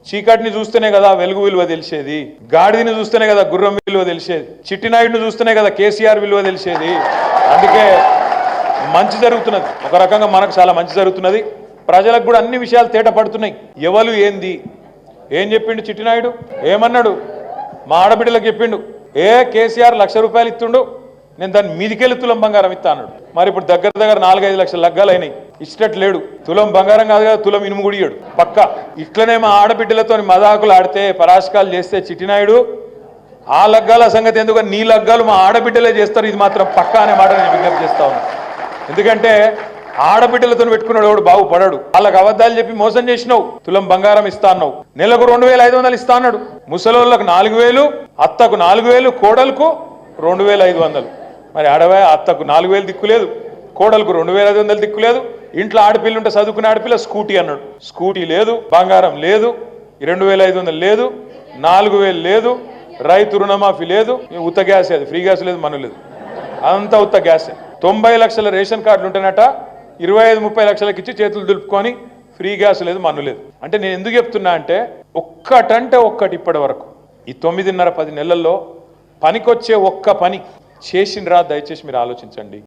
చీకటిని చూస్తేనే కదా వెలుగు విలువ తెలిసేది, గాడిదని చూస్తేనే కదా గుర్రం విలువ తెలిసేది, చిట్టినాయుడిని చూస్తేనే కదా కేసీఆర్ విలువ తెలిసేది. అందుకే మంచి జరుగుతున్నది, ఒక రకంగా మనకు చాలా మంచి జరుగుతున్నది. ప్రజలకు కూడా అన్ని విషయాలు తేట పడుతున్నాయి. ఎవరు ఏంది ఏం చెప్పిండు చిట్టినాయుడు, ఏమన్నాడు మా ఆడబిడ్డలకు చెప్పిండు, కేసీఆర్ ₹1,00,000 ఇస్తుండు, నేను దాన్ని మీదికెళ్ళి తులం బంగారం ఇస్తా అన్నాడు. మరి ఇప్పుడు దగ్గర 4-5 లక్షల లగ్గాలు అయినాయి, ఇచ్చినట్టు లేడు. తులం బంగారం కాదు కదా, తులం ఇనుము గుడియాడు పక్క. ఇట్లనే మా ఆడబిడ్డలతో మదాకులు ఆడితే పరాశకాలు చేస్తే చిట్టినాయుడు ఆ లగ్గాల సంగతి ఎందుకు, నీ లగ్గాలు మా ఆడబిడ్డలే చేస్తారు, ఇది మాత్రం పక్క అనే మాట నేను విజ్ఞప్తి చేస్తా ఉన్నా. ఎందుకంటే ఆడబిడ్డలతో పెట్టుకున్నాడు వాడు బాగుపడాడు. వాళ్ళకి అబద్ధాలు చెప్పి మోసం చేసినావు. తులం బంగారం ఇస్తా అన్నావు, నెలకు 2,500 ఇస్తా అన్నాడు. ముసలోళ్ళకు 4,000, అత్తకు 4,000, కోడలకు 2,500. మరి ఆడవే అత్తకు 4,000 దిక్కులేదు, కోడలకు 2,500 దిక్కులేదు. ఇంట్లో ఆడపిల్ల ఉంటే చదువుకునే ఆడపిల్ల స్కూటీ అన్నాడు, స్కూటీ లేదు, బంగారం లేదు, 2,500 లేదు, 4,000 లేదు, రైతు రుణమాఫీ లేదు, ఉత్త గ్యాస్, అది ఫ్రీ గ్యాస్ లేదు, మను లేదు, అంతా ఉత్త గ్యాస్. 90 లక్షల రేషన్ కార్డులు ఉంటేనట 25-30 లక్షలకి ఇచ్చి చేతులు దులుపుకొని ఫ్రీ గ్యాస్ లేదు, మన్ను లేదు. అంటే నేను ఎందుకు చెప్తున్నా అంటే ఒక్కటంటే ఒక్కటి ఇప్పటి వరకు ఈ 9.5-10 నెలల్లో పనికొచ్చే ఒక్క పని చేసిండ్రా దయచేసి మీరు ఆలోచించండి.